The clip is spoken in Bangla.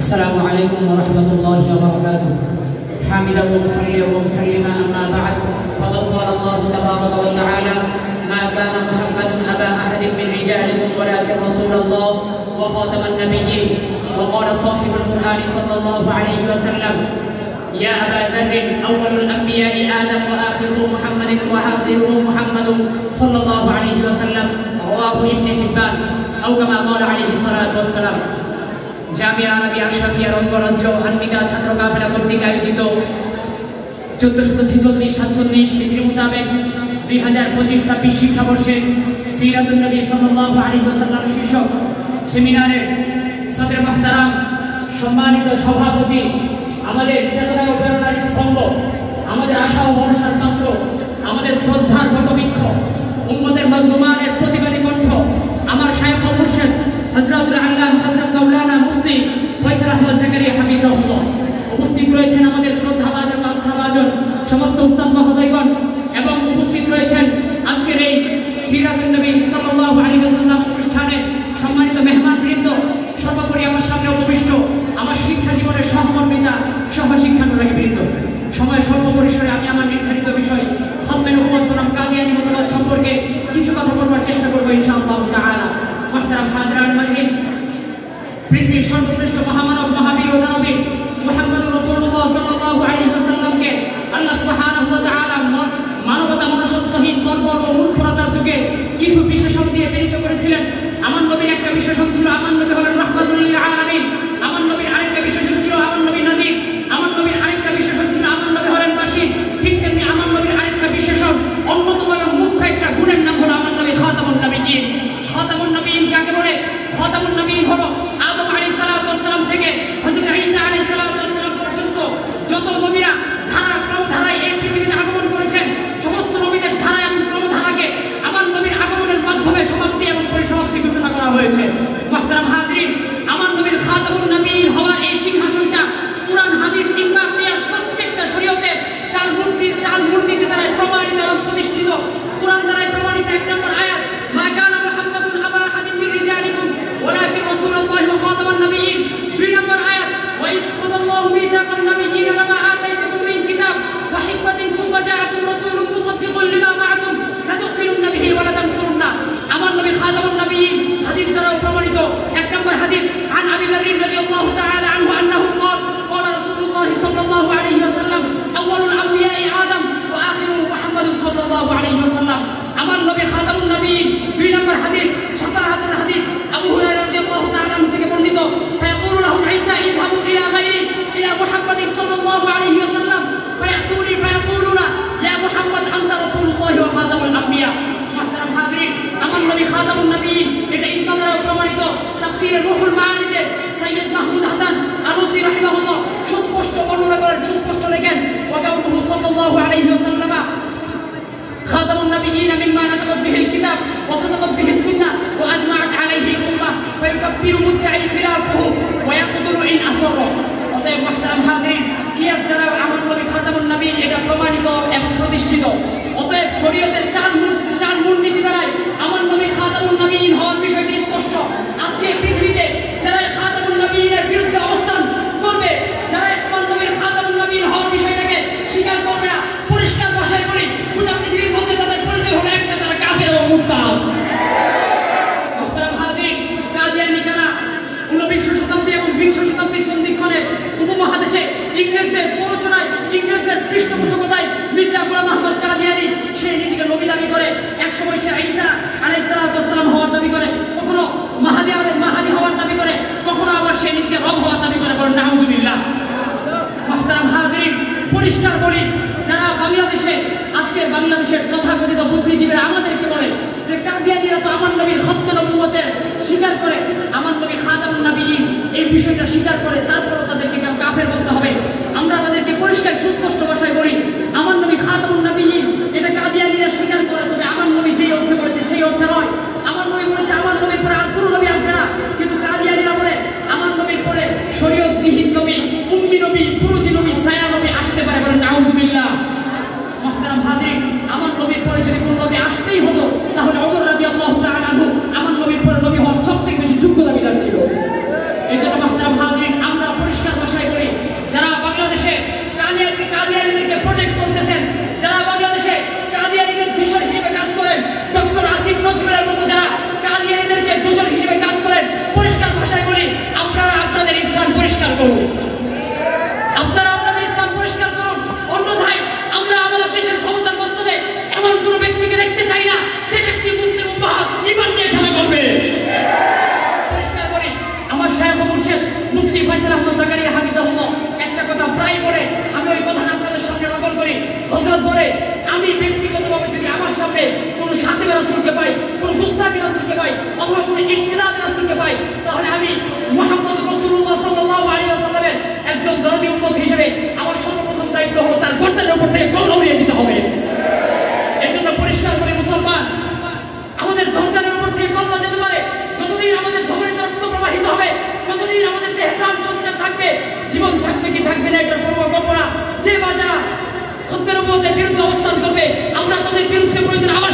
السلام عليكم ورحمة الله وبركاته. حامدا ومصليا ومسلما أما بعد، فقد قال الله تبارك وتعالى: ما كان محمد أبا أحد من رجالكم ولكن رسول الله وخاتم النبيين. وقال صاحب القرآن صلى الله عليه وسلم: يا أبا ذر أول الأنبياء آدم وآخره محمد وآخره محمد صلى الله عليه وسلم. رواه ابن حبان أو كما قال عليه الصلاة والسلام। জামিয়া আরবিয়া আশরাফিয়ার অঙ্গরাজ্য আনবিকা ছাত্র কাফেলা কর্তৃক আয়োজিত 1446-47 হিজরি মোতাবেক 2025-26 শিক্ষাবর্ষে সিরাতুন নবী সাল্লাল্লাহু আলাইহি ওয়াসাল্লাম শীর্ষক সেমিনারে সদর মুহতারাম সম্মানিত সভাপতি, আমাদের চেতনা ও প্রেরণার স্তম্ভ, আমাদের আশা ও ভরসার পাত্র, আমাদের শ্রদ্ধার বটবৃক্ষ, উম্মতের মাজলুমানের প্রতিবাদী কণ্ঠ, আমার শায়খ ও মুর্শিদ হযরতুল আল্লামা হযরত মাওলানা মুফতি ফয়সাল আহমদ জাকারিয়া হাফিজাহুল্লাহ। উপস্থিত রয়েছেন আমাদের শ্রদ্ধাভাজন ও আস্থাভাজন সমস্ত উস্তাদ মহোদয়গণ এবং উপস্থিত রয়েছেন আজকের এই সিরাতুন নবী সাল্লাল্লাহু আলাইহি ওয়াসাল্লাম অনুষ্ঠানে সম্মানিত মেহমানবৃন্দ। সর্বোপরি আমার সামনে উপবিষ্ট আমার শিক্ষা জীবনের সহকর্মিতা সহশিক্ষানুরাগীবৃন্দ। সময় স্বল্প পরিসরে আমি আমার নির্ধারিত বিষয় খতমে নবুয়ত বনাম কাদিয়ানী মতবাদ সম্পর্কে কিছু কথা বলবার চেষ্টা করব ইনশাআল্লাহ তাআলা। মুহতারাম হাজরান মাজলিস, পৃথিবীর সর্বশ্রেষ্ঠ মহামানব মহাবীর ও দানবীর মুহাম্মদুর রাসূলুল্লাহ সাল্লাল্লাহু আলাইহি ওয়াসাল্লামকে আল্লাহ সুবহানাহু ওয়া তাআলা মানবতা মনুষ্যত্বহীন বর্বর ও মূর্খতার যুগে কিছু বিশেষণ দিয়ে প্রেরিত করেছিলেন। আমার নবীর একটা বিশেষণ ছিল আমার নবী হলেন রাহমাতুল লিল আলামিন। আমার নবীর আরেকটা বিশেষণ ছিল আমার নবী নদীর। আমার নবীর আরেকটা বিশেষণ ছিল আমার নবী হলেন বাশীর। ঠিক তেমনি আমার নবীর আরেকটা বিশেষণ, অন্যতম এবং মুখ্য একটা গুণের নাম হলো আমার নবী খাতামুন নবিয়্যিন। খাতামুন নবিয়্যিন কাকে বলে? খাতামুন নবিয়্যিন হলো আদম আলাইহিস সালাতু ওয়াস সালাম থেকে হযরত ঈসা আলাইহিস সালাতু ওয়াস সালাম পর্যন্ত যত নবীরা ধারায় এই পৃথিবীতে আগমন করেছেন, সমস্ত নবীদের ধারা এবং ক্রমধারাকে আমার নবীর আগমনের মাধ্যমে সমাপ্তি এবং পরিসমাপ্তি ঘোষণা করা হয়েছে। মুহতারাম হাজিরিন, আমার নবীর খাতামুন নবিয়্যিন হওয়ার এই সিংহাসনটা কুরআন, হাদিস, ইজমা, কিয়াস প্রত্যেকটা শরীয়তের চাল মূলনীতি দ্বারা প্রমাণিত এবং প্রতিষ্ঠিত। কুরআন দ্বারা প্রমাণিত 1 নম্বর আয়াত, মা কানা মুহাম্মাদুন আবা আহাদিন মিন রিজালিকুম ওয়ালাকিন রাসূলুল্লাহি ওয়া খাতামান নাবিয়্যিন। 2 নম্বর আয়াত, ওয়া ইয খাযাল্লাহু মিসাকান নাবিয়্যিন লামা আতাইতুকুম মিন কিতাব ওয়া হিকমাতিন সুম্মা জাআকুম রাসূলুম মুসাদ্দিকুন লিমা মা'আকুম লাতু'মিনুন্না বিহি ওয়া লাতানসুরুন্না। আমার নবী খাতামুন নাবিয়্যিন হাদিস দ্বারা প্রমাণিত। 1 নম্বর হাদিস, আন আবি যার রাদিয়াল্লাহু তাআলা আনহু আন্নাহু ক্বাল ক্বালা রাসূলুল্লাহ সাল্লাল্লাহু আলাইহি ওয়াসাল্লাম আউয়ালুল আমবিয়া'i আদম ওয়া আখিরুহু মুহাম্মাদুন সাল্লাল্লাহু আলাইহি ওয়াসাল্লাম। আমার নবী খাতামুন নবিয়্যিন। 2 নম্বর হাদিস, শাফাআতের হাদিস, আবু হুরায়রা রাদিয়াল্লাহু তাআলা থেকে বর্ণিত, ফায়াকুলু লাহুম ঈসা ইযহাবু ইলা গায়রি ইলা মুহাম্মাদিন সাল্লাল্লাহু আলাইহি ওয়াসাল্লাম ফায়াতুনি ফায়াকুলুনা ইয়া মুহাম্মদ আনতা রাসূলুল্লাহ ওয়া খাতামুল আমবিয়া। মুহতারাম হাজিরিন, আমার নবী খাতামুন নবিয়্যিন এটা ইজমা দ্বারা প্রমাণিত। তাফসীরে রুহুল মাআনিতে সাইয়্যিদ মাহমুদ হাসান আলুসি রাহিমাহুল্লাহ সুস্পষ্ট বর্ণনা করেন, সুস্পষ্ট লেখেন, ওয়া কাউলুহু সাল্লাল্লাহু আলাইহি ওয়াসাল্লাম খাতামুন নবিয়্যিন মিম্মা নাতাকাত বিহিল কিতাব ওয়া সাদাকাত বিহিস সুন্নাহ ওয়া আজমাআত আলাইহি উম্মাহ ফায়ুকাফিরু মুদ্দাঈ খিলাফুহু ওয়া ইয়াকতুলু ইন আসরা। অতএব মুহতারাম হাজিরিন, কিয়াস দ্বারা আমার নবী খাতামুন নবিয়্যিন এটা প্রমাণিত এবং প্রতিষ্ঠিত। অতএব শরীয়তের চার মূলনীতি দ্বারা আমার নবী খাতামুন নবিয়্যিন হওয়ার বিষয়টি স্পষ্ট। আজকে পৃথিবীতে যারা খাতামুন নবিয়্যিনের বিরুদ্ধে অবস্থান করবে, যারা আমার নবীর খাতামুন নবিয়্যিন হওয়ার বিষয়টাকে স্বীকার করবে না, পরিষ্কার ভাষায় বলি, গোটা পৃথিবীর মধ্যে তাদের পরিচয় হলো একটা, তারা কাফের ও মুরতাদ। মুহতারাম হাজিরিন, কাদিয়ানী যারা 19 শতাব্দী এবং 20 শতাব্দীর সন্ধিক্ষণে উপমহাদেশে ইংরেজদের প্ররোচনায়, ইংরেজদের পৃষ্ঠপোষকতায় মির্জা গোলাম আহমদ কাদিয়ানী সে নিজেকে নবী দাবি করে। একসময় সে ঈসা আলাইহিস সালাতু ওয়াস সালাম হওয়ার দাবি করে, কখনো মাহাদি হওয়ার দাবি করে, কখনো আবার সে নিজেকে রব হওয়ার দাবি করে। বলেন নাউজুবিল্লাহ। মুহতারাম হাজিরিন, পরিষ্কার বলি, যারা আজকের বাংলাদেশের তথাকথিত বুদ্ধিজীবীরা আমাদেরকে বলে যে কাদিয়ানীরা তো আমার নবীর খতমে নবুয়তের স্বীকার করে, আমার নবী খাতামুন নবিয়্যিন এই বিষয়টা স্বীকার করে, তারপরও তাদেরকে কেন কাফের বলতে হবে? আমরা তাদেরকে পরিষ্কার সুস্পষ্ট ভাষায় বলি, আমার নবী খাতামুন নবিয়্যিন এটা কাদিয়ানীরা স্বীকার করে, তবে আমার নবী যেই অর্থে বলেছে সেই অর্থে নয়। আমার নবী বলেছে আমার নবীর পরে আর কোনো নবী আসবে না, কিন্তু কাদিয়ানীরা বলে আমার নবীর পরে শরীয়তবিহীন নবী, উম্মি নবী, পুরুজি নবী, ছায়া নবী আসতে পারে। বলেন নাউজুবিল্লাহ। মুহতারাম হাজিরিন, আমার নবীর পরে যদি কোনো নবী আসতেই হতো তাহলে ওমর রাদিয়াল্লাহু তাআলা আনহু আমার নবীর পরে নবী হওয়ার সবথেকে বেশি যোগ্য দাবিদার ছিল। এই জন্য মুহতারাম হাজিরিন, ফয়সাল আহমদ জাকারিয়া হাফিজাহুল্লাহ একটা কথা প্রায় বলে, আমি ওই কথাটা আপনাদের সামনে নকল করি। হযরত বলে, আমি ব্যক্তিগতভাবে যদি আমার সামনে কোনো সাথীর রাসূলকে পাই, কোনো গুস্তাখি রাসূলকে পাই, অথবা কোনো ইনকিলাব রাসূলকে পাই, তাহলে আমি মুহাম্মদ রাসূলুল্লাহ সাল্লাল্লাহু আলাইহি ওয়াসাল্লামের একজন দরদি উম্মত হিসেবে আমার সর্বপ্রথম দায়িত্ব হলো তার গর্দানের উপর থেকে কলম উড়িয়ে দিতে হবে। এর জন্য পরিষ্কার করে মুসলমান, আমাদের গর্দানের উপর থেকে কলম যেতে পারে যতদিন আমাদের ধমনীতে রক্ত প্রবাহিত হবে, যতদিন আমাদের দেহে প্রাণ সঞ্চার থাকবে, জীবন থাকবে কি থাকবে না এটার পরোয়া করব না। যে বাজারা খুতবের উপরে বিরুদ্ধে অবস্থান করবে, আমরা তাদের বিরুদ্ধে প্রয়োজন আবার